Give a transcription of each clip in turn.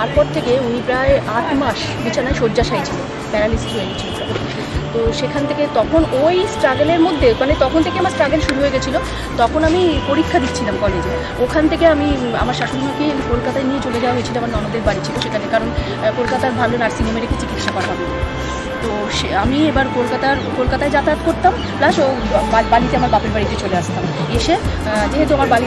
তারপর থেকে উনি প্রায় 8 মাস বিছানায় শয্যাশায়ী ছিল, প্যারালিসিস হয়ে গেছিল। তো সেখান থেকে তখন ওই স্ট্রাগলের মধ্যে মানে তখন থেকে আমার স্ট্রাগল শুরু হয়ে গেছিলো। তখন আমি পরীক্ষা দিচ্ছিলাম কলেজে। ওখান থেকে আমি আমার শাশুড়িমাকে কলকাতায় নিয়ে চলে যাওয়া হয়েছিল, আমার ননদের বাড়ি ছিল সেখানে, কারণ কলকাতার ভালো নার্সিংহোমে রেখে চিকিৎসা করা হবে। তো আমি এবার কলকাতায় যাতায়াত করতাম, প্লাস ও বাড়িতে আমার বাপের বাড়িতে চলে আসতাম। এসে যেহেতু আমার বাড়ি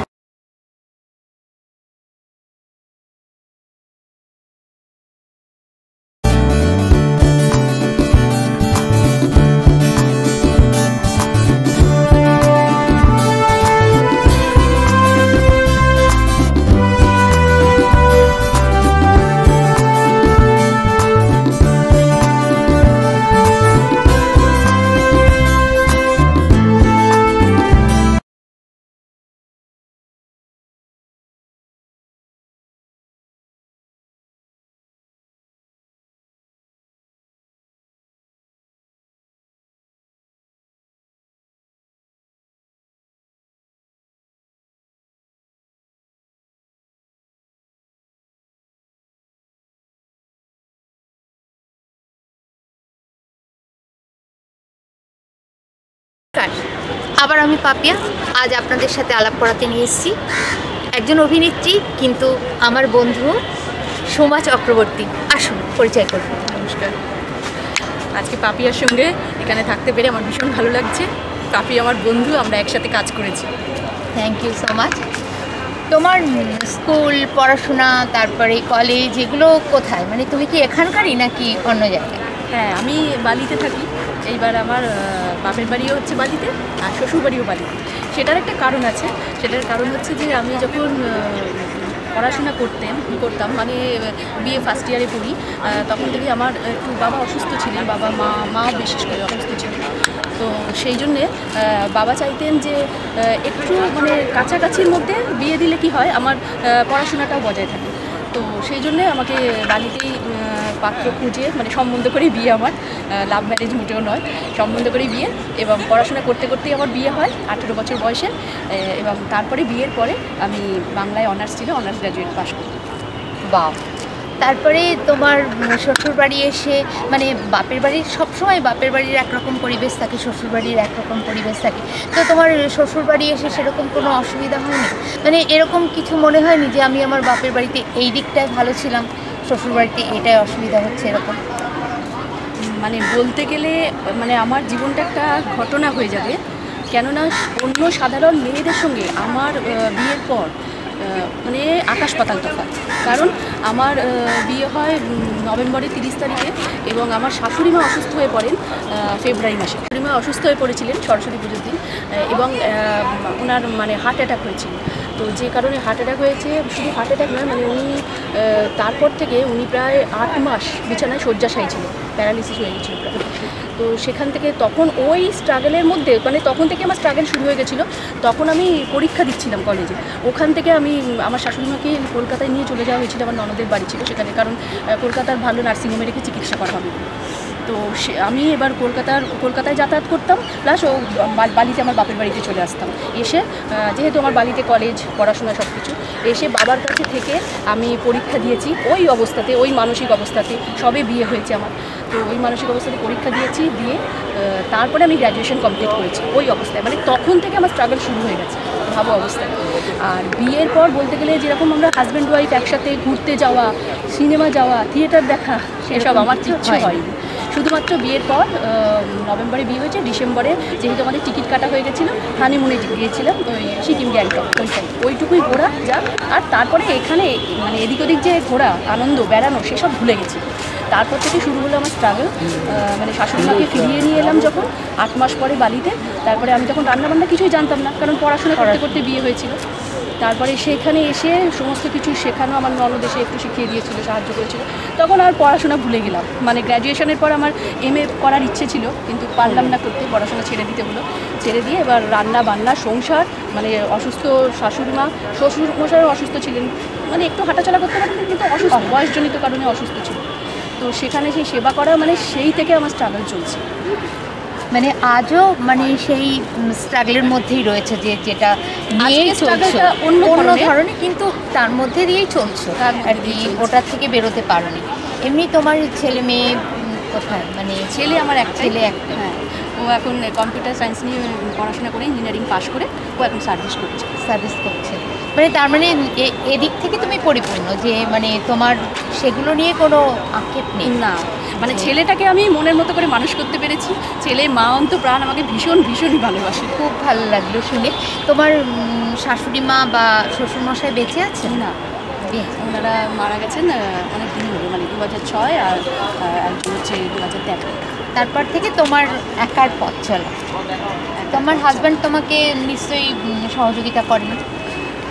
আবার আমি পাপিয়া আজ আপনাদের সাথে আলাপ করাতে নিয়ে এসেছি একজন অভিনেত্রী, কিন্তু আমার বন্ধু সোমা চক্রবর্তী। আসুন পরিচয় করুন। নমস্কার। আজকে পাপিয়ার সঙ্গে এখানে থাকতে পেরে আমার ভীষণ ভালো লাগছে। পাপি আমার বন্ধু, আমরা একসাথে কাজ করেছি। Thank you so much. তোমার স্কুল পড়াশোনা তারপরে কলেজ এগুলো কোথায়, মানে তুমি কি এখানকারই নাকি অন্য জায়গায়? হ্যাঁ, আমি বালিতে থাকি। এইবার আমার বাপের বাড়িও হচ্ছে বালিতে আর শ্বশুর বাড়িও বালিতে। সেটার একটা কারণ আছে। সেটার কারণ হচ্ছে যে আমি যখন পড়াশোনা করতাম মানে বিএ ফার্স্ট ইয়ারে পড়ি, তখন থেকে আমার একটু বাবা অসুস্থ ছিলেন, মা বিশেষ করে অসুস্থ ছিলেন। তো সেই জন্যে বাবা চাইতেন যে একটু মানে কাছাকাছির মধ্যে বিয়ে দিলে কি হয় আমার পড়াশোনাটাও বজায় থাকে। তো সেই জন্যে আমাকে বাড়িতেই পাত্র খুঁজে মানে সম্বন্ধ করেই বিয়ে, আমার লাভ ম্যারেজ মোটেও নয়, সম্বন্ধ করেই বিয়ে। এবং পড়াশোনা করতে করতেই আমার বিয়ে হয় 18 বছর বয়সে। এবং তারপরে বিয়ের পরে আমি বাংলায় অনার্স ছিল, অনার্স গ্র্যাজুয়েট পাশ করি। বাহ। তারপরে তোমার শ্বশুরবাড়ি এসে মানে বাপের বাড়ির সবসময় বাপের বাড়ির একরকম পরিবেশ থাকে, শ্বশুরবাড়ির একরকম পরিবেশ থাকে। তো তোমার শ্বশুরবাড়ি এসে সেরকম কোনো অসুবিধা হয়নি? মানে এরকম কিছু মনে হয়নি যে আমি আমার বাপের বাড়িতে এই দিকটায় ভালো ছিলাম, শ্বশুরবাড়িতে এটাই অসুবিধা হচ্ছে এরকম? মানে বলতে গেলে মানে আমার জীবনটা একটা ঘটনা হয়ে যাবে, কেননা অন্য সাধারণ মেয়েদের সঙ্গে আমার বিয়ের পর মানে আকাশ পাতাল তফাৎ। কারণ আমার বিয়ে হয় নভেম্বরের 30 তারিখে এবং আমার শাশুড়িমা অসুস্থ হয়ে পড়েন ফেব্রুয়ারি মাসে। শাশুড়িমা অসুস্থ হয়ে পড়েছিলেন সরস্বতী পুজোর দিন, এবং ওনার মানে হার্ট অ্যাটাক হয়েছিল। তো যে কারণে হার্ট অ্যাটাক হয়েছে, শুধু হার্ট অ্যাটাক নয়, মানে উনি তারপর থেকে উনি প্রায় 8 মাস বিছানায় শয্যাশায়ী ছিল, প্যারালিসিস হয়ে গেছিলো প্রায়। তো সেখান থেকে তখন ওই স্ট্রাগলের মধ্যে মানে তখন থেকে আমার স্ট্রাগল শুরু হয়ে গেছিলো। তখন আমি পরীক্ষা দিচ্ছিলাম কলেজে। ওখান থেকে আমি আমার শাশুড়িমাকে কলকাতায় নিয়ে চলে যাওয়া হয়েছিল, আমার ননদের বাড়ি ছিল সেখানে, কারণ কলকাতার ভালো নার্সিংহোমে রেখে চিকিৎসা করা হবে। তো আমি এবার কলকাতায় যাতায়াত করতাম, প্লাস ও বালিতে আমার বাপের বাড়িতে চলে আসতাম। এসে যেহেতু আমার বালিতে কলেজ পড়াশোনা সব কিছু, এসে বাবার কাছে থেকে আমি পরীক্ষা দিয়েছি ওই অবস্থাতে, ওই মানসিক অবস্থাতে। সবে বিয়ে হয়েছে আমার, তো ওই মানসিক অবস্থাতে পরীক্ষা দিয়েছি, দিয়ে তারপরে আমি গ্র্যাজুয়েশন কমপ্লিট করেছি ওই অবস্থায়। মানে তখন থেকে আমার স্ট্রাগল শুরু হয়ে গেছে ভাবো অবস্থায়। আর বিয়ের পর বলতে গেলে যেরকম আমরা হাজব্যান্ড ওয়াইফ একসাথে ঘুরতে যাওয়া, সিনেমা যাওয়া, থিয়েটার দেখা, সেসব আমার কিচ্ছু হয়নি। শুধুমাত্র বিয়ের পর নভেম্বরে বিয়ে হয়েছে, ডিসেম্বরে যেহেতু আমাদের টিকিট কাটা হয়ে গেছিলো, হানিমুনে গিয়েছিলাম ওই সিকিম গ্যাংটক, ওইটুকুই ঘোরা যা। আর তারপরে এখানে মানে এদিক ওদিক যে ঘোরা, আনন্দ, বেড়ানো, সেসব ভুলে গেছি। তারপর থেকে শুরু হলো আমার স্ট্রাগল। মানে শাশুড়িমাকে ফিরিয়ে নিয়ে এলাম যখন 8 মাস পরে বালিতে। তারপরে আমি তখন রান্নাবান্না কিছুই জানতাম না, কারণ পড়াশোনা করতে করতে বিয়ে হয়েছিল। তারপরে সেখানে এসে সমস্ত কিছু শেখানো, আমার ননদ এসে একটু শিখিয়ে দিয়েছিল, সাহায্য করেছিল। তখন আর পড়াশোনা ভুলে গেলাম। মানে গ্র্যাজুয়েশনের পর আমার MA করার ইচ্ছে ছিল, কিন্তু পারলাম না করতে, পড়াশোনা ছেড়ে দিতে হলো। ছেড়ে দিয়ে এবার রান্না বান্না, সংসার, মানে অসুস্থ শাশুড়িমা, শ্বশুরমশাইও অসুস্থ ছিলেন, মানে একটু হাঁটাচলা করতে পারতেন কিন্তু অসুস্থ, বয়সজনিত কারণে অসুস্থ ছিল। তো সেখানে সেই সেবা করা, মানে সেই থেকে আমার স্ট্রাগল চলছে। মানে আজও মানে সেই স্ট্রাগলের মধ্যেই রয়েছে, যেটা নিয়েই আজকে চলছো, struggle-টা অন্য ধরনের, কিন্তু তার মধ্যে দিয়েই চলছো তার মধ্যে আর কি, দিয়েই চলছে। ওটার থেকে বেরোতে পারোনি। এমনি তোমার ছেলে মেয়ে কোথায়, মানে ছেলে আমার একটা, ছেলে একটা, হ্যাঁ, ও এখন কম্পিউটার সায়েন্স নিয়ে পড়াশোনা করে ইঞ্জিনিয়ারিং পাশ করে ও এখন সার্ভিস করছে। সার্ভিস করছে, মানে তার মানে এদিক থেকে তুমি পরিপূর্ণ, যে মানে তোমার সেগুলো নিয়ে কোনো আক্ষেপ নেই। না, মানে ছেলেটাকে আমি মনের মতো করে মানুষ করতে পেরেছি। ছেলে মা অন্ত প্রাণ আমাকে ভীষণ ভীষণই ভালোবাসে। খুব ভালো লাগলো শুনে। তোমার শাশুড়ি মা বা শ্বশুরমশাই বেঁচে আছেন? না, ওনারা মারা গেছেন অনেক দিন হলো, মানে 2006 আর একজন হচ্ছে 2013। তারপর থেকে তোমার একার পথ চলা। তোমার হাজব্যান্ড তোমাকে নিশ্চয়ই সহযোগিতা করেন?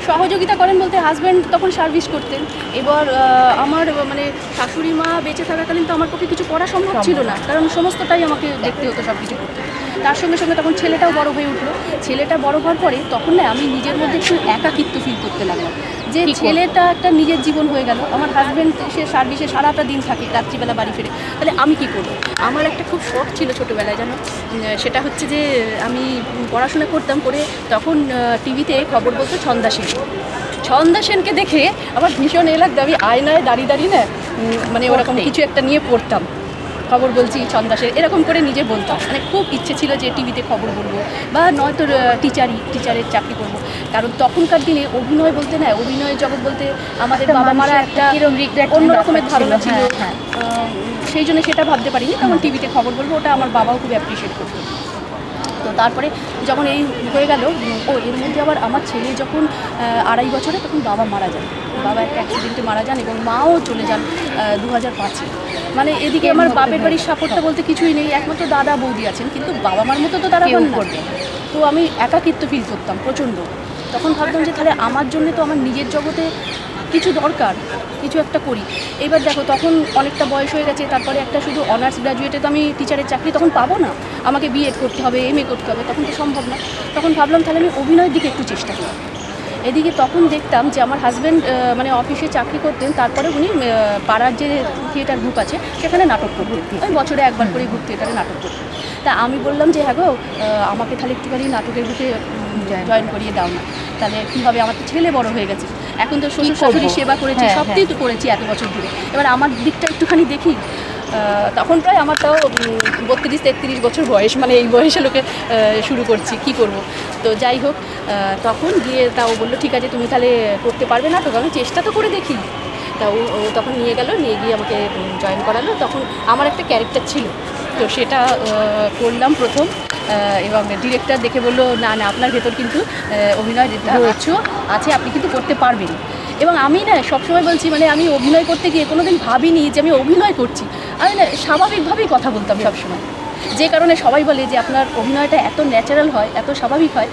সহযোগিতা করেন বলতে হাজব্যান্ড তখন সার্ভিস করতেন। এবার আমার মানে শাশুড়ি মা বেঁচে থাকাকালীন তো আমার পক্ষে কিছু করা সম্ভব ছিল না, কারণ সমস্তটাই আমাকে দেখতে হতো, সব কিছু করতে। তার সঙ্গে সঙ্গে তখন ছেলেটাও বড় হয়ে উঠলো। ছেলেটা বড় হওয়ার পরে তখন না আমি নিজের মধ্যে একটু একাকিত্ব ফিল করতে লাগলাম, যে ছেলেটা একটা নিজের জীবন হয়ে গেল। আমার হাজব্যান্ড সে সার্ভিসে সারাটা দিন থাকে, রাত্রিবেলা বাড়ি ফিরে, তাহলে আমি কি করব? আমার একটা খুব শখ ছিল ছোটোবেলায়, জানো, সেটা হচ্ছে যে আমি পড়াশোনা করতাম, করে তখন টিভিতে খবর বলতো ছন্দা সেন। ছন্দা সেনকে দেখে আমার ভীষণ লাগতো, আমি আয়নায় দাঁড়িয়ে দাঁড়িয়ে না মানে ওরকম কিছু একটা নিয়ে পড়তাম, খবর বলছি ছন্দা সেন, এরকম করে নিজে বলতাম। মানে খুব ইচ্ছে ছিল যে টিভিতে খবর বলবো, বা নয়তো টিচারের চাকরি করবো। কারণ তখনকার দিনে অভিনয় বলতে না, অভিনয়ের জগৎ বলতে আমাদের বাবা মারা একটা অন্য রকমের ধারণা ছিল। সেই জন্য সেটা ভাবতে পারিনি, তখন টিভিতে খবর বলবো, ওটা আমার বাবাও খুব অ্যাপ্রিসিয়েট করতো। তো তারপরে যখন এই হয়ে গেল, এর মধ্যে আবার আমার ছেলে যখন 2.5 বছরে, তখন বাবা মারা যান। বাবা একটা অ্যাক্সিডেন্টে মারা যান এবং মাও চলে যান 2005-এ। মানে এদিকে আমার বাপের বাড়ির সাপোর্টটা বলতে কিছুই নেই, একমাত্র দাদা বৌদি আছেন, কিন্তু বাবা মার মতো তো তারা করবে। তো আমি একাকিত্ব ফিল করতাম প্রচণ্ড। তখন ভাবতাম যে তাহলে আমার জন্য তো আমার নিজের জগতে কিছু দরকার, কিছু একটা করি। এবার দেখো তখন অনেকটা বয়স হয়ে গেছে, তারপরে একটা শুধু অনার্স গ্র্যাজুয়েটে তো আমি টিচারের চাকরি তখন পাবো না, আমাকে বিএড করতে হবে, এমএ করতে হবে, তখন তো সম্ভব না। তখন ভাবলাম তাহলে আমি অভিনয়ের দিকে একটু চেষ্টা করি। এদিকে তখন দেখতাম যে আমার হাজব্যান্ড মানে অফিসে চাকরি করতেন, তারপরে উনি পাড়ার যে থিয়েটার গ্রুপ আছে সেখানে নাটক করতেন, ওই বছরে একবার করে গ্রুপ থিয়েটারে নাটক করতেন। তা আমি বললাম যে হ্যাঁ গো, আমাকে তাহলে একটুখানি নাটকের গ্রুপে জয়েন করিয়ে দাও না, তাহলে কী হবে, আমার তো ছেলে বড় হয়ে গেছে, এখন তো শ্বশুর শাশুড়ি সেবা করেছি, সবটাই তো করেছি এত বছর ধরে, এবার আমার দিকটা একটুখানি দেখি। তখন প্রায় আমার তাও 32-33 বছর বয়স, মানে এই বয়সে লোকে শুরু করছি, কি করব। তো যাই হোক, তখন গিয়ে তাও বললো ঠিক আছে তুমি তাহলে করতে পারবে না, তো আমি চেষ্টা তো করে দেখি। তা ও তখন নিয়ে গিয়ে আমাকে জয়েন করালো। তখন আমার একটা ক্যারেক্টার ছিল, তো সেটা করলাম প্রথম, এবং ডিরেক্টর দেখে বললো না না, আপনার ভেতর কিন্তু অভিনয় আছে, আপনি কিন্তু করতে পারবেন। এবং আমি না সবসময় বলছি, মানে আমি অভিনয় করতে গিয়ে কোনোদিন ভাবিনি যে আমি অভিনয় করছি, আমি না স্বাভাবিকভাবেই কথা বলতাম সবসময়, যে কারণে সবাই বলে যে আপনার অভিনয়টা এত ন্যাচারাল হয়, এত স্বাভাবিক হয়,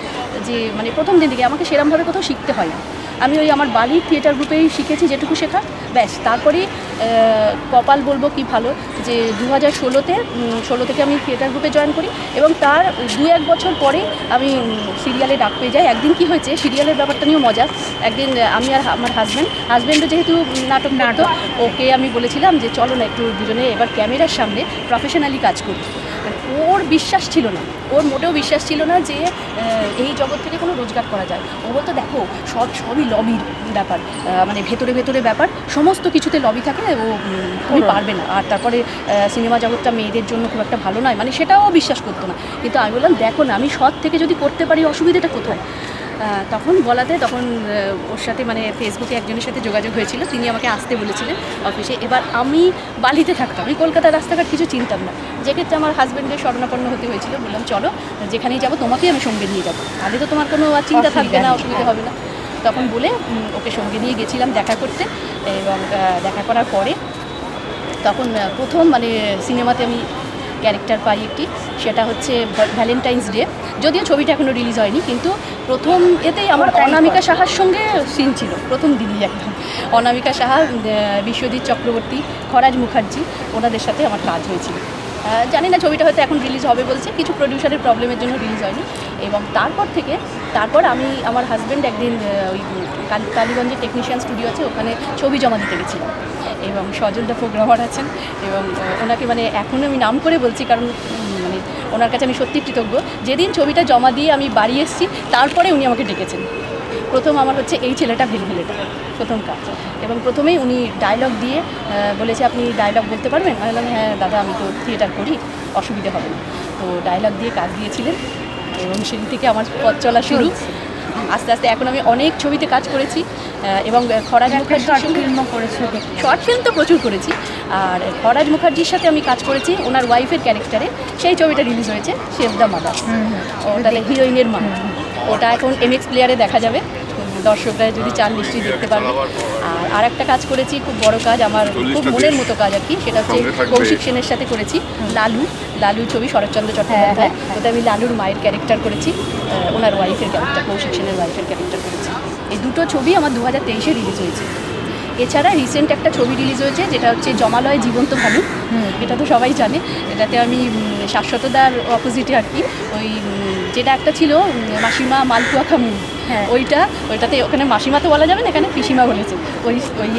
যে মানে প্রথম দিন থেকে আমাকে সেরমভাবে কোথাও শিখতে হয় না। আমি ওই আমার বালির থিয়েটার গ্রুপেই শিখেছি যেটুকু শেখা, ব্যাস। তারপরেই কপাল বলবো কি ভালো যে 2016 থেকে আমি থিয়েটার গ্রুপে জয়েন করি, এবং তার 2-1 বছর পরে আমি সিরিয়ালে ডাক পেয়ে যাই। একদিন কি হয়েছে, সিরিয়ালের ব্যাপারটা নিয়েও মজা। একদিন আমি আর আমার হাজব্যান্ডও যেহেতু নাটক, ওকে আমি বলেছিলাম যে চলো না একটু দুজনে এবার ক্যামেরার সামনে প্রফেশনালি কাজ করি। ওর বিশ্বাস ছিল না, ওর মোটেও বিশ্বাস ছিল না যে এই জগৎ থেকে কোনো রোজগার করা যায়। ও বলতো দেখো সবই লবির ব্যাপার, মানে ভেতরে ব্যাপার, সমস্ত কিছুতে লবি থাকে, ও তুমি পারবে না। আর তারপরে সিনেমা জগৎটা মেয়েদের জন্য খুব একটা ভালো নয়, মানে সেটাও বিশ্বাস করতো না। কিন্তু আমি বললাম দেখো না, আমি সৎ থেকে যদি করতে পারি অসুবিধাটা কোথায়। তখন বলাতে তখন ওর সাথে মানে ফেসবুকে একজনের সাথে যোগাযোগ হয়েছিল, তিনি আমাকে আসতে বলেছিলেন অফিসে। এবার আমি বালিতে থাকতাম, আমি কলকাতার রাস্তাঘাট কিছু চিনতাম না, যেক্ষেত্রে আমার হাজব্যান্ডের শরণাপন্ন হতে হয়েছিল। বললাম চলো, যেখানেই যাবো তোমাকেই আমি সঙ্গে নিয়ে যাবো, তাহলে তো তোমার কোনো চিন্তা থাকবে না, অসুবিধা হবে না। তখন বলে ওকে সঙ্গে নিয়ে গেছিলাম দেখা করতে, এবং দেখা করার পরে তখন প্রথম মানে সিনেমাতে আমি ক্যারেক্টার পাই একটি, সেটা হচ্ছে ভ্যালেন্টাইন্স ডে। যদিও ছবিটা এখনও রিলিজ হয়নি, কিন্তু প্রথম এতেই আমার অনামিকা সাহার সঙ্গে সিন ছিল, প্রথম দিনই একদম। অনামিকা সাহা, বিশ্বজিৎ চক্রবর্তী, খরাজ মুখার্জি, ওনাদের সাথে আমার কাজ হয়েছিল। জানি না ছবিটা হয়তো এখন রিলিজ হবে বলছে, কিছু প্রডিউসারের প্রবলেমের জন্য রিলিজ হয়নি। এবং তারপর আমি আমার হাজব্যান্ড একদিন ওই কালীগঞ্জে টেকনিশিয়ান স্টুডিও আছে, ওখানে ছবি জমা দিতে গেছিলাম, এবং সজলদা প্রোগ্রামার আছেন, এবং ওনাকে মানে এখনও আমি নাম করে বলছি, কারণ মানে মানে ওনার কাছে আমি সত্যি কৃতজ্ঞ। যেদিন ছবিটা জমা দিয়ে আমি বাড়ি এসেছি তারপরে উনি আমাকে ডেকেছেন। প্রথম আমার হচ্ছে এই ছেলেটা ভেলভেলেটা প্রথম কাজ, এবং প্রথমেই উনি ডায়লগ দিয়ে বলেছে আপনি ডায়লগ বলতে পারবেন? আমি বললাম হ্যাঁ দাদা আমি তো থিয়েটার করি, অসুবিধে হবে না। তো ডায়লগ দিয়ে কাজ দিয়েছিলেন এবং সেই থেকে আমার পথ চলা শুরু। আস্তে আস্তে এখন আমি অনেক ছবিতে কাজ করেছি এবং খরাজ মুখার্জির ফিল্মও করেছো? শর্ট ফিল্ম তো প্রচুর করেছি, আর খরাজ মুখার্জির সাথে আমি কাজ করেছি ওনার ওয়াইফের ক্যারেক্টারে। সেই ছবিটা রিলিজ হয়েছে, শেফ দ্য মাদার, ওটাতে হিরোইনের মা। ওটা এখন MX প্লেয়ারে দেখা যাবে, দর্শকরা যদি চান নিশ্চয়ই দেখতে পারবে। আর একটা কাজ করেছি, খুব বড় কাজ, আমার খুব মনের মতো কাজ আর কি, সেটা হচ্ছে কৌশিক সেনের সাথে করেছি লালু ছবি, শরৎচন্দ্র চট্টোপাধ্যায়। ওটা আমি লালুর মায়ের ক্যারেক্টার করেছি, ওনার ওয়াইফের ক্যারেক্টার, কৌশিক সেনের ওয়াইফের ক্যারেক্টার করেছি। এই দুটো ছবি আমার 2023-এ রিলিজ হয়েছে। এছাড়া রিসেন্ট একটা ছবি রিলিজ হয়েছে যেটা হচ্ছে জমালয় জীবন্ত ভালু, এটা তো সবাই জানে। এটাতে আমি শাশ্বতদার অপোজিটে আর কি, ওই যেটা একটা ছিল মাসিমা মালপুয়া খামু, ওইটাতে ওখানে মাসিমা তো বলা যাবে না, এখানে পিসিমা বলেছে।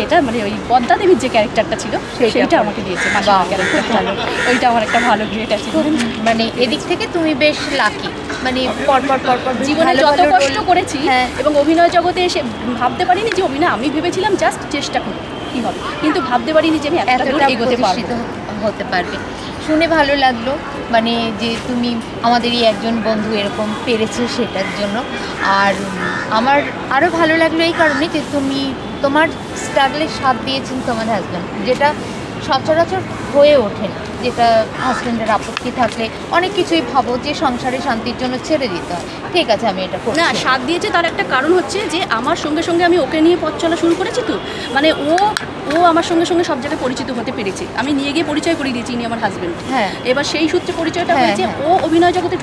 এটা মানে ওই পদ্মা দেবীর যে ক্যারেক্টারটা ছিল সেইটা আমাকে দিয়েছে মাসিমা ক্যারেক্টারটা, ওইটা আমার একটা ভালো গ্রেট আছে। মানে এদিক থেকে তুমি বেশ লাকি, মানে পরপর জীবনে যত কষ্ট করেছি এবং অভিনয় জগতে এসে ভাবতে পারিনি যে অভিনয়, আমি ভেবেছিলাম জাস্ট চেষ্টা করি কী হবে, কিন্তু ভাবতে পারিনি যে আমি এতটা দূর এগোতে হতে পারবে। শুনে ভালো লাগলো, মানে যে তুমি আমাদেরই একজন বন্ধু এরকম পেরেছে সেটার জন্য। আর আমার আরও ভালো লাগলো এই কারণে যে তুমি তোমার স্ট্রাগলের সাথ দিয়েছেন তোমার হাজব্যান্ড, যেটা সচরাচর হয়ে ওঠে না, যেটা হাজব্যান্ডের আপত্তি থাকলে অনেক কিছুই ভাবো যে সংসারে শান্তির জন্য ছেড়ে দিতে হয়, ঠিক আছে আমি এটা করছি না। সাথ দিয়েছে তার একটা কারণ হচ্ছে যে আমার সঙ্গে সঙ্গে আমি ওকে নিয়ে পথ চলা শুরু করেছি, তো মানে ও আমার সঙ্গে সঙ্গে সব জায়গায় পরিচিত হতে পেরেছে। আমি নিয়ে গিয়ে পরিচয় করে দিয়েছি, ইনি আমার হাজব্যান্ড। এবার সেই সূত্রে পরিচয়টা হয়েছে। ও অভিনয় জগতে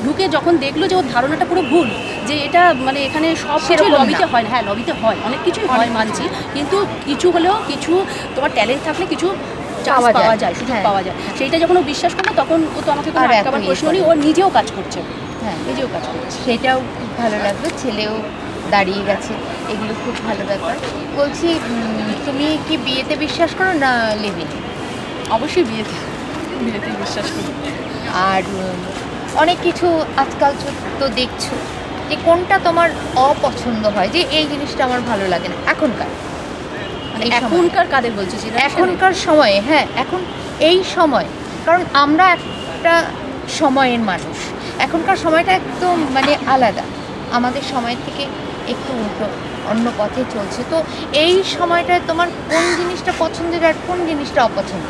ঢুকে যখন দেখলো যে ওর ধারণাটা পুরো ভুল, যে এটা মানে এখানে সব কিছু লবিতে হয় না। হ্যাঁ লবিতে হয়, অনেক কিছুই হয় মানছি, কিন্তু কিছু হলেও কিছু তোমার ট্যালেন্ট থাকলে কিছু পাওয়া যায়, সুযোগ পাওয়া যায়। সেইটা যখন ও বিশ্বাস করলো তখন ও তো আমাকে কোনো আটকাবার প্রশ্ন নেই, ও নিজেও কাজ করছে, নিজেও কাজ করছে। সেটাও খুব ভালো লাগলো, ছেলেও দাঁড়িয়ে গেছে, এগুলো খুব ভালো ব্যাপার। বলছি তুমি কি বিয়েতে বিশ্বাস করো না লিভিং? অবশ্যই বিয়েতেই বিশ্বাস করি। আর অনেক কিছু আজকাল তো দেখছো যে কোনটা তোমার অপছন্দ হয়, যে এই জিনিসটা আমার ভালো লাগে না এখনকার, মানে এখনকার কাদের বলছি? এখনকার সময়ে, হ্যাঁ এখন এই সময়, কারণ আমরা একটা সময়ের মানুষ, এখনকার সময়টা একদম মানে আলাদা, আমাদের সময় থেকে একটু উল্টো অন্য পথে চলছে। তো এই সময়টায় তোমার কোন জিনিসটা পছন্দের আর কোন জিনিসটা অপছন্দ?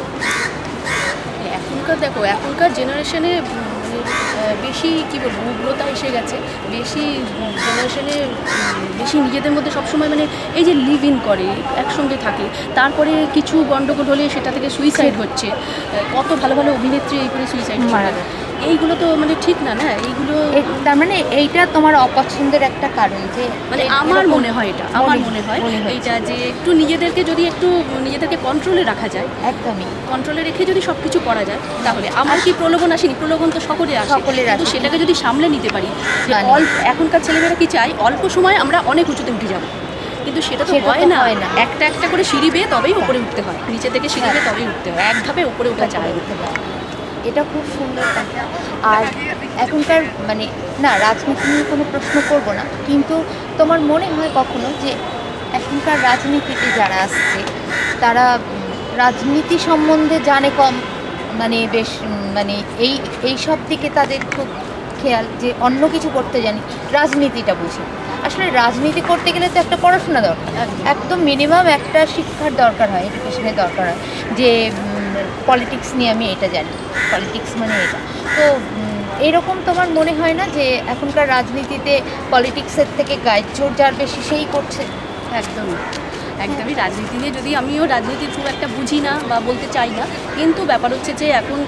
এখনকার দেখো, এখনকার জেনারেশনে বেশি কী বলবো, উগ্রতা এসে গেছে, বেশি জেনারেশনে বেশি নিজেদের মধ্যে সবসময় মানে এই যে লিভ ইন করে, একসঙ্গে থাকে, তারপরে কিছু গণ্ডগোল হলে সেটা থেকে সুইসাইড হচ্ছে। কত ভালো ভালো অভিনেত্রী এই করে সুইসাইড মারা যায়, এইগুলো তো মানে ঠিক না। না এইগুলো তার মানে এইটা তোমার অপছন্দের একটা কারণ, যে মানে আমার মনে হয় এটা, আমার মনে হয় এইটা যে একটু নিজেদেরকে যদি একটু নিজেদেরকে কন্ট্রোলে রাখা যায়, একদমই কন্ট্রোলে রেখে যদি সব কিছু করা যায়, তাহলে আমার কি প্রলোভন আসেনি? প্রলোভন তো সকলের আসে, কিন্তু সেটাকে যদি সামলে নিতে পারি। এখনকার ছেলেমেয়েরা কি চায়, অল্প সময় আমরা অনেক উঁচুতে উঠে যাব, কিন্তু সেটা তো হয় না। একটা একটা করে সিঁড়ি বেয়ে তবেই উপরে উঠতে হয়, নিচে থেকে সিঁড়ি বেয়ে তবেই উঠতে হয়, এক ধাপে উপরে ওঠা যায় না। এটা খুব সুন্দর কথা। আর এখনকার মানে না, রাজনীতি নিয়ে কোনো প্রশ্ন করব না, কিন্তু তোমার মনে হয় কখনো যে এখনকার রাজনীতিতে যারা আসছে তারা রাজনীতি সম্বন্ধে জানে কম, মানে বেশ মানে এই সব দিকে তাদের খুব খেয়াল, যে অন্য কিছু করতে জানি, রাজনীতিটা বুঝি? আসলে রাজনীতি করতে গেলে তো একটা পড়াশোনা দরকার, একদম মিনিমাম একটা শিক্ষার দরকার হয়, এডুকেশনের দরকার হয়, যে পলিটিক্স নিয়ে আমি এটা জানি, পলিটিক্স মানে এটা। তো এরকম তোমার মনে হয় না যে এখনকার রাজনীতিতে পলিটিক্সের থেকে গায়ের জোর যার বেশি সেই করছে? একদমই রাজনীতি নিয়ে যদি আমিও রাজনীতি খুব একটা বুঝি না বা বলতে চাই না, কিন্তু ব্যাপার হচ্ছে যে এখন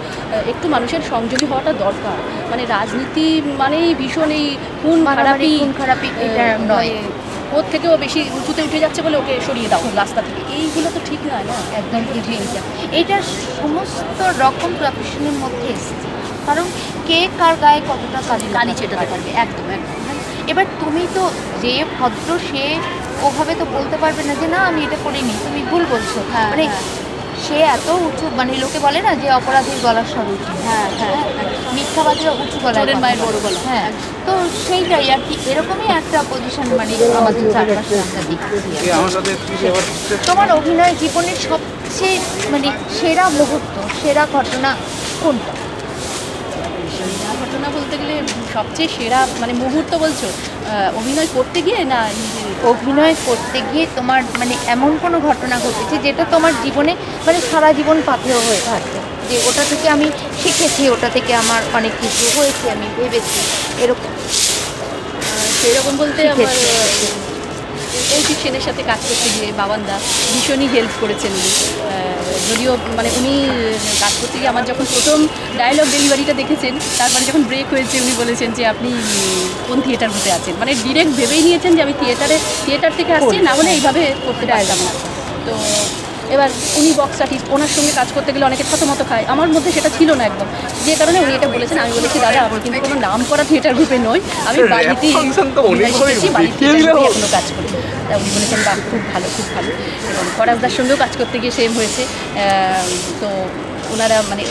একটু মানুষের সংযমী হওয়াটা দরকার। মানে রাজনীতি মানেই ভীষণ এই খুন খারাপি, এটা নয়, ওর থেকেও বেশি উঁচুতে উঠে যাচ্ছে বলে ওকে সরিয়ে দাও রাস্তা থেকে, এইগুলো তো ঠিক নয় না। একদম ঠিক। এইটা সমস্ত রকম প্রফেশনের মধ্যে এসেছে, কারণ কে কার গায়ে কতটা কালি চেটাতে পারবে। একদম। এবার তুমি তো যে ভদ্র, সে ওভাবে তো বলতে পারবে না যে না আমি এটা করিনি, তুমি ভুল বলছো। মানে সে এত উঁচু, মানে লোকে বলে না যে অপরাধীর গলার স্বর উঁচু, হ্যাঁ হ্যাঁ, মিথ্যাবাদীরা উঁচু গলায় চোরের কথা মায়ের বলে। বড় গলা। হ্যাঁ, তো সেইটাই আর কি, এরকমই একটা পজিশন মানে আমাদের চারপাশে আমরা দেখছি। তোমার অভিনয় জীবনের সবচেয়ে মানে সেরা মুহূর্ত, সেরা ঘটনা কোনটা? সেরা ঘটনা বলতে গেলে সবচেয়ে সেরা মানে মুহূর্ত বলছো, অভিনয় করতে গিয়ে না নিজের? অভিনয় করতে গিয়ে তোমার মানে এমন কোনো ঘটনা ঘটেছে যেটা তোমার জীবনে মানে সারা জীবন পাথেয় হয়ে থাকবে, যে ওটা থেকে আমি শিখেছি, ওটা থেকে আমার অনেক কিছু হয়েছে, আমি ভেবেছি এরকম? সেরকম বলতে আমার শিখেছি। কৌশিক সেনের সাথে কাজ করতে গিয়ে বাবানদা ভীষণই হেল্প করেছেন উনি। যদিও মানে উনি কাজ করতে গিয়ে আমার যখন প্রথম ডায়লগ ডেলিভারিটা দেখেছেন, তারপরে যখন ব্রেক হয়েছে উনি বলেছেন যে আপনি কোন থিয়েটার গ্রুপে আছেন, মানে ডিরেক্ট ভেবেই নিয়েছেন যে আমি থিয়েটার থেকে আসছি, না হলে এইভাবে করতে পারতাম না। তো এবার উনি বক্স আর্টিস্ট, ওনার সঙ্গে কাজ করতে গেলে অনেকে থতমত খায়, আমার মধ্যে সেটা ছিল না একদম, যে কারণে উনি এটা বলেছেন। আমি বলেছি দাদা আমি কিন্তু কোনো নাম করা থিয়েটার গ্রুপে নই, আমি বাড়িতেই এখনো কাজ করি। তা উনি বলেছেন বাহ খুব ভালো খুব ভালো। এবং ফরাজদার সঙ্গেও কাজ করতে গিয়ে সেম হয়েছে। তো ওনারা মানে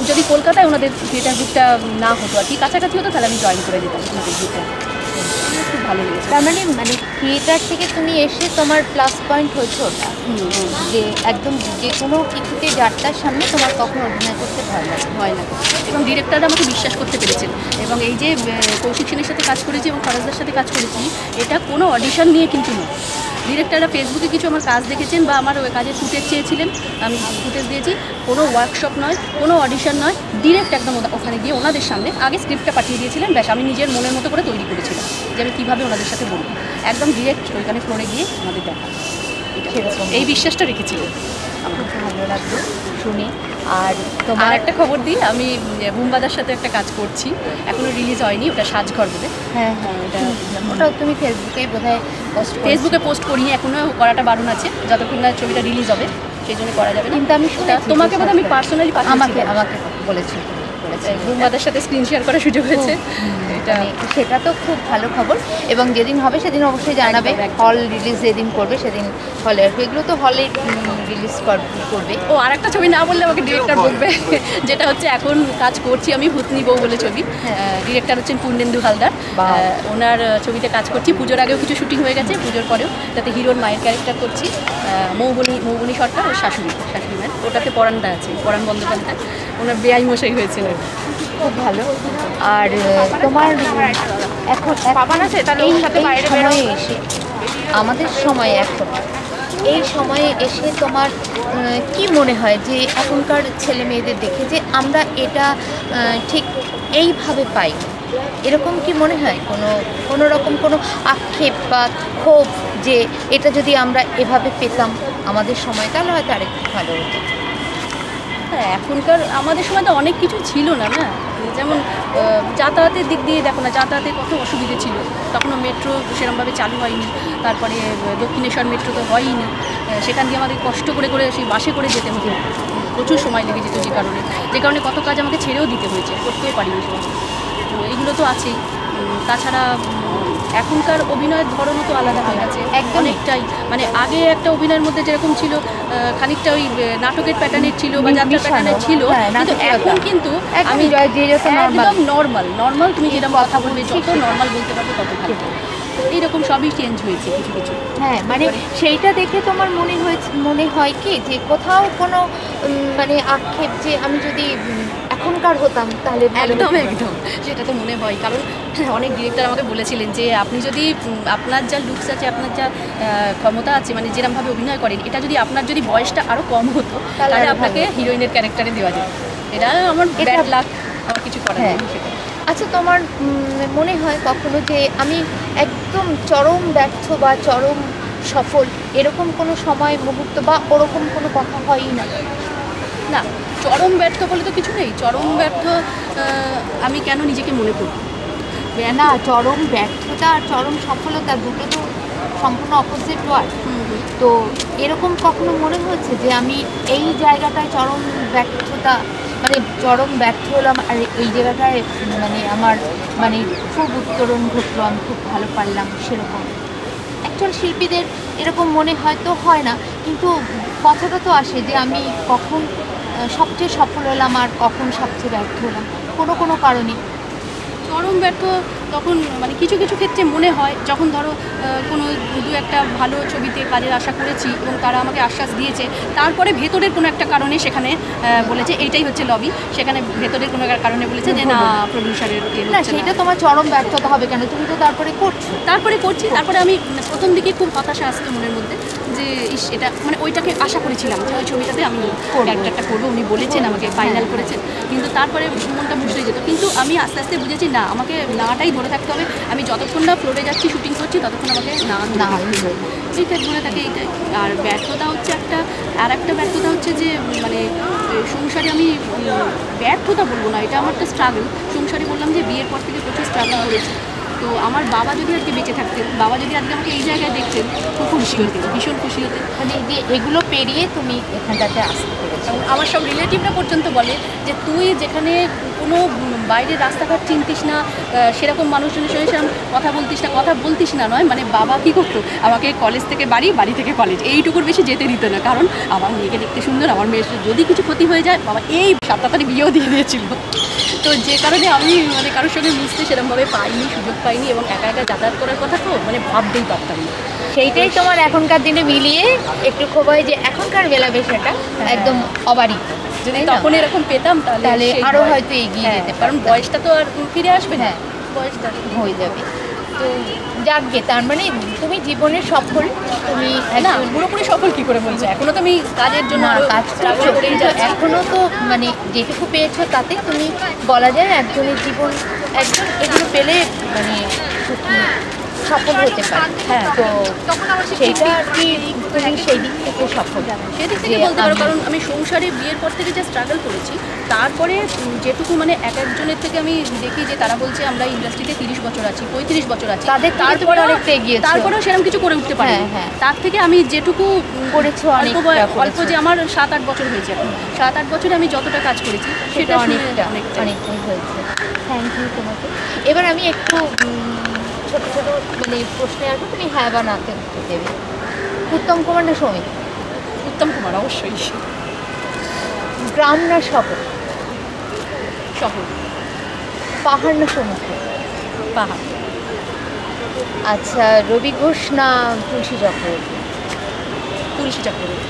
যদি কলকাতায় ওনাদের থিয়েটার গ্রুপটা না হতো আর কি, কাছাকাছি হতো, তাহলে আমি জয়েন করে দিতাম ওনাদের গ্রুপে। খুব ভালো লেগেছে। তার মানে মানে থিয়েটার থেকে তুমি এসে তোমার প্লাস পয়েন্ট হয়েছে ওটা, যে একদম যে কোনো কিছুতে যাত্রার সামনে তোমার কখনো অভিনয় করতে ভয় লাগে, ভয় লাগে। এবং ডিরেক্টররা আমাকে বিশ্বাস করতে পেরেছেন। এবং এই যে কৌশিক সেনের সাথে কাজ করেছি এবং ফরাজদার সাথে কাজ করেছি, এটা কোনো অডিশন নিয়ে কিন্তু নয়। ডিরেক্টররা ফেসবুকে কিছু আমার কাজ দেখেছেন বা আমার ওই কাজের ফুটেজ চেয়েছিলেন, আমি ফুটেজ দিয়েছি। কোনো ওয়ার্কশপ নয়, কোনো অডিশন নয়, ডিরেক্ট একদম ওখানে গিয়ে ওনাদের সামনে আগে স্ক্রিপ্টটা পাঠিয়ে দিয়েছিলেন, ব্যাস আমি নিজের মনের মতো করে তৈরি করেছিলাম যে আমি কীভাবে ওনাদের সাথে বলবো। একদম ডিরেক্ট ওইখানে ফ্লোরে গিয়ে আমাদের দেখা, সেরকম এই বিশ্বাসটা রেখেছিলেন। আমার খুব ভালো লাগলো শুনে। আর আর তোমার একটা খবর দিই, আমি বুমবাদার সাথে একটা কাজ করছি, এখনো রিলিজ হয়নি, ওটা সাজঘর বলে। হ্যাঁ হ্যাঁ, ওটাও তুমি ফেসবুকেই বোধহয় পোস্ট ফেসবুকে পোস্ট করিনি, এখনো করাটা বারণ আছে, যতক্ষণ না ছবিটা রিলিজ হবে সেই জন্য করা যাবে না। কিন্তু আমি ওটা তোমাকে বোধহয় আমি পার্সোনালি আমাকে আমাকে বলেছি বুমবাদার সাথে স্ক্রিন শেয়ার করার সুযোগ হয়েছে। এটা সেটা তো খুব ভালো খবর। এবং যেদিন হবে সেদিন অবশ্যই জানাবে, হল রিলিজ যেদিন করবে সেদিন হলে আসবে, এগুলো তো হলে রিলিজ করবে। ও আর একটা ছবি না বললে আমাকে ডিরেক্টর বলবে, যেটা হচ্ছে এখন কাজ করছি আমি, ভূতনি বউ বলে ছবি। ডিরেক্টর হচ্ছেন পূর্ণেন্দু হালদার, ওনার ছবিতে কাজ করছি। পুজোর আগেও কিছু শুটিং হয়ে গেছে, পুজোর পরেও, যাতে হিরোর মায়ের ক্যারেক্টার করছি, মৌবনী সরকার ও শাশুড়ি মায়ের। ওটাতে পরাণটা আছে, পরাণ বন্দ্যোপাধ্যায়, ওনার বেআই মশাই হয়েছিল। খুব ভালো। আর তোমার এখন এই সময়ে এসে, আমাদের সময়ে এখন এই সময়ে এসে তোমার কি মনে হয় যে এখনকার ছেলে মেয়েদের দেখে যে আমরা এটা ঠিক এইভাবে পাই, এরকম কি মনে হয়? কোনো রকম কোনো আক্ষেপ বা ক্ষোভ যে এটা যদি আমরা এভাবে পেতাম আমাদের সময়, তাহলে হয়তো আরেকটু ভালো হতো? হ্যাঁ, এখনকার আমাদের সময় তো অনেক কিছু ছিল না, না যেমন যাতায়াতের দিক দিয়ে দেখো না, যাতায়াতের কত অসুবিধে ছিল, তখনও মেট্রো সেরকমভাবে চালু হয়নি, তারপরে দক্ষিণেশ্বর মেট্রো তো হয়ইনি, সেখান দিয়ে আমাদের কষ্ট করে করে সেই বাসে করে যেতে হতো, প্রচুর সময় লেগে যেত, যে কারণে কত কাজ আমাকে ছেড়েও দিতে হয়েছে, করতেও পারিনি সব। তো এইগুলো তো আছেই। তাছাড়া এখনকার অভিনয়ের ধরনও তো আলাদা হয়ে গেছে অনেকটাই। মানে আগে একটা অভিনয়ের মধ্যে যেরকম ছিল খানিকটা ওই নাটকের প্যাটার্নের ছিল বা যাত্রা প্যাটার্নের ছিল, কিন্তু এখন কিন্তু আমি একদম নর্মাল তুমি যেরকম কথা বলবে, যত নর্মাল বলতে পারবে তত ভালো। এইরকম সবই চেঞ্জ হয়েছে কিছু কিছু। হ্যাঁ, মানে সেইটা দেখে তোমার মনে হয় কি যে কোথাও কোনো মানে আক্ষেপ যে আমি যদি এখনকার হতাম তাহলে একদম সেটা তো মনে হয়। কারণ অনেক ডিরেক্টর আমাকে বলেছিলেন যে আপনি যদি আপনার যা লুকস আছে, আপনার যা ক্ষমতা আছে, মানে যেরকমভাবে অভিনয় করেন, এটা যদি আপনার যদি বয়সটা আরও কম হতো তাহলে আপনাকে হিরোইনের ক্যারেক্টারে দেওয়া যেত। এটা আমার ব্যাড লাক, আমার কিছু করার নেই সেটা। আচ্ছা, তোমার মনে হয় কখনো যে আমি একদম চরম ব্যর্থ বা চরম সফল, এরকম কোনো সময় মুহূর্ত বা ওরকম কোনো কথা হয়ই না? না, চরম ব্যর্থ বলে তো কিছু নেই। চরম ব্যর্থ আমি কেন নিজেকে মনে করি না, চরম ব্যর্থতা আর চরম সফলতা দুটো তো সম্পূর্ণ অপোজিট ওয়ার্ড। তো এরকম কখনো মনে হয়েছে যে আমি এই জায়গাটায় চরম ব্যর্থতা, মানে চরম ব্যর্থ হলাম, আর এই জায়গাটায় মানে আমার মানে খুব উত্তরণ ঘটলো, আমি খুব ভালো পারলাম, সেরকম? অ্যাকচুয়াল শিল্পীদের এরকম মনে হয়তো হয় না, কিন্তু কথাটা তো আসে যে আমি কখন সবচেয়ে সফল হলাম আর কখন সবচেয়ে ব্যর্থ হলাম, কোনো কোনো কারণে। চরম ব্যর্থ তখন মানে কিছু কিছু ক্ষেত্রে মনে হয় যখন ধরো কোনো দু একটা ভালো ছবিতে কাজের আশা করেছি এবং তারা আমাকে আশ্বাস দিয়েছে, তারপরে ভেতরের কোনো একটা কারণে সেখানে বলেছে এইটাই হচ্ছে লবি, সেখানে ভেতরের কোনো একটা কারণে বলেছে যে না প্রডিউসারের না, সেটা তোমার চরম ব্যর্থতা হবে কেন, তুমি তো তারপরে করছো। তারপরে আমি প্রথম দিকে খুব হতাশা আসতো মনের মধ্যে যে ইস এটা মানে ওইটাকে আশা করেছিলাম যে ওই ছবিটাতে আমি ক্যারেক্টারটা করবো, উনি বলেছেন আমাকে ফাইনাল করেছেন, কিন্তু তারপরে মনটা বুঝতে যেত। কিন্তু আমি আস্তে আস্তে বুঝেছি না, আমাকে নাটাই ধরে থাকতে হবে, আমি যতক্ষণ না ফ্লোরে যাচ্ছি শুটিং করছি ততক্ষণ আমাকে না এইটাই ধরে থাকে এইটাই। আর ব্যর্থতা হচ্ছে একটা ব্যর্থতা হচ্ছে যে মানে সংসারে আমি ব্যর্থতা বলবো না, এটা আমার একটা স্ট্রাগল। সংসারে বললাম যে বিয়ের পর থেকে প্রচুর স্ট্রাগল করেছি। তো আমার বাবা যদি আজকে বেঁচে থাকতেন, বাবা যদি আজকে আমাকে এই জায়গায় দেখতেন, খুব খুশি হতেন, ভীষণ খুশি হতেন। মানে যে এগুলো পেরিয়ে তুমি এখানটাতে আসতে পেরেছো। আমার সব রিলেটিভরা পর্যন্ত বলে যে তুই যেখানে কোনো বাইরের রাস্তাঘাট চিনতিস না, সেরকম মানুষজনের সঙ্গে সেরকম কথা বলতিস না নয়, মানে বাবা কী করতো, আমাকে কলেজ থেকে বাড়ি, বাড়ি থেকে কলেজ, এইটুকুর বেশি যেতে দিত না, কারণ আমার মেয়েকে দেখতে সুন্দর, আমার মেয়ের যদি কিছু ক্ষতি হয়ে যায়, বাবা এই 7 তাড়াতাড়ি বিয়েও দিয়ে দিয়েছিল। তো যে কারণে আমি মানে কারোর সঙ্গে মিশতে সেরকমভাবে পাইনি, সুযোগ পাইনি, এবং একা একা যাতায়াত করার কথা তো মানে ভাবতেই পারতাম না। সেইটাই তোমার এখনকার দিনে মিলিয়ে একটু খোবাই যে এখনকার মেলামেশাটা একদম অবারিত। যদি তখন এরকম পেতাম তাহলে আরও হয়তো এগিয়ে যেতে, কারণ বয়সটা তো আর ফিরে আসবে না, বয়সটা হয়ে যাবে। তো যাকগে, তার মানে তুমি জীবনের সফল, তুমি না পুরোপুরি সফল কী করে বলছো, এখনো তো আমি কাজের জন্য কাজ করছো, এখনো তো মানে যেটুকু পেয়েছো তাতে তুমি বলা যায় একজনের জীবন, একজন এগুলো পেলে মানে সুখী সফল হতে পারে। হ্যাঁ, তো সেইটা কি তুমি সেই দিক থেকে সফল, সেদিক থেকে বলতে পারো, কারণ আমি সংসারে বিয়ের পর থেকে যে স্ট্রাগল করেছি, তারপরে যেটুকু মানে এক একজনের থেকে আমি দেখি যে তারা বলছে আমরা ইন্ডাস্ট্রিতে 30 বছর আছি, 35 বছর আছি, তারপরে অনেকটা এগিয়েছো, তারপরেও সেরকম কিছু করে উঠতে পারি। তার থেকে আমি যেটুকু করেছো অল্প যে আমার 7-8 বছর হয়েছে, এখন 7-8 বছরে আমি যতটা কাজ করেছি সেটা অনেকটাই হয়েছে। থ্যাংক ইউ তোমাকে। এবার আমি একটু ছোট ছোট মানে প্রশ্নে আসবো, তুমি হ্যাঁ বা নাতে উত্তর দেবে। উত্তম কুমার না সৌমিক? উত্তম কুমার অবশ্যই। গ্রাম না শহর? শহর। পাহাড় না সমুদ্র? পাহাড়। আচ্ছা, রবি ঘোষ না তুলসী চক্রবর্তী? তুলসী চক্রবর্তী।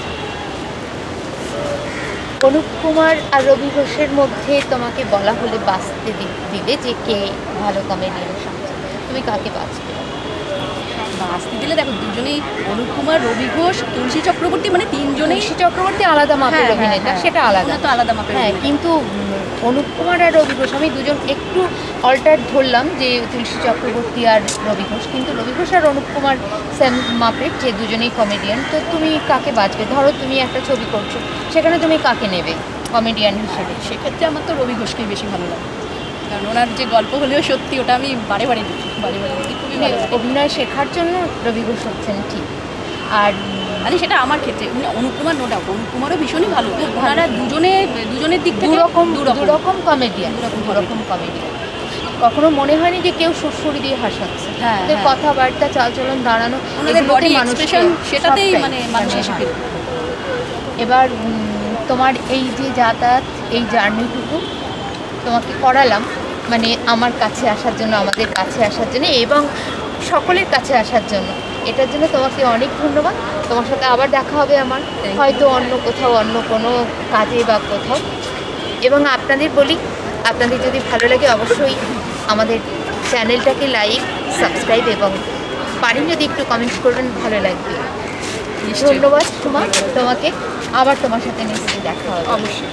অনুপ কুমার আর রবি ঘোষের মধ্যে তোমাকে বলা হলে বাঁচতে দিলে যে কে ভালো কমেডিয়ান, তুমি কাকে বাঁচবে? বাঁচতে দিলে দেখো দুজনেই, অনুপ কুমার, রবি ঘোষ, তুলসী চক্রবর্তী, মানে তিনজনেই। তুলসী চক্রবর্তী আলাদা মাপের অভিনেতা, সেটা আলাদা, তো আলাদা মাপের। হ্যাঁ, কিন্তু অনুপ কুমার আর রবি ঘোষ আমি দুজন একটু অল্টার ধরলাম যে তুলসী চক্রবর্তী আর রবি ঘোষ, কিন্তু রবি ঘোষ আর অনুপ কুমার সেম মাপের, যে দুজনেই কমেডিয়ান। তো তুমি কাকে বাঁচবে? ধরো তুমি একটা ছবি করছো, সেখানে তুমি কাকে নেবে কমেডিয়ান হিসেবে? সেক্ষেত্রে আমার তো রবি ঘোষকেই বেশি ভালো লাগে, কারণ ওনার যে গল্প হলেও সত্যি ওটা আমি বারে বারে দেখি, খুবই ভালো লাগে। অভিনয় শেখার জন্য রবি ঘোষ হচ্ছেন ঠিক, আর মানে সেটা আমার ক্ষেত্রে। অনুপ কুমার নো ডাউট, অনুপ কুমারও ভীষণই ভালো, ওনারা দুজনের দিক থেকে দুরকম কমেডিয়ান, দুরকম কমেডিয়ান। কখনো মনে হয়নি যে কেউ সুরসুরি দিয়ে হাসাচ্ছে? হ্যাঁ, কথাবার্তা, চালচলন, দাঁড়ানো, ওনাদের বডি এক্সপ্রেশন, সেটাতেই মানে মানুষের সাথে। এবার তোমার এই যে যাতায়াত, এই জার্নিটুকু তোমাকে করালাম, মানে আমার কাছে আসার জন্য, আমাদের কাছে আসার জন্য এবং সকলের কাছে আসার জন্য, এটার জন্য তোমাকে অনেক ধন্যবাদ। তোমার সাথে আবার দেখা হবে আমার, হয়তো অন্য কোথাও, অন্য কোনো কাজে বা কোথাও। এবং আপনাদের বলি, আপনাদের যদি ভালো লাগে অবশ্যই আমাদের চ্যানেলটাকে লাইক, সাবস্ক্রাইব এবং পারেন যদি একটু কমেন্ট করবেন, ভালো লাগবে। ধন্যবাদ সুমা তোমাকে, আবার তোমার সাথে নিশ্চয়ই দেখা হবে। অবশ্যই,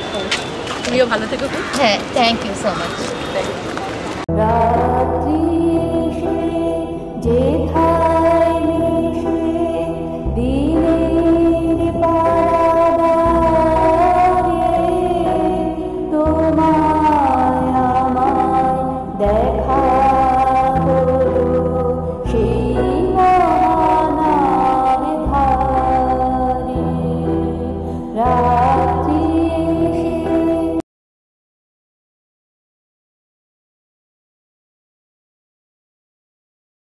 তুমিও ভালো থেকো। হ্যাঁ, থ্যাংক ইউ সো মাচ।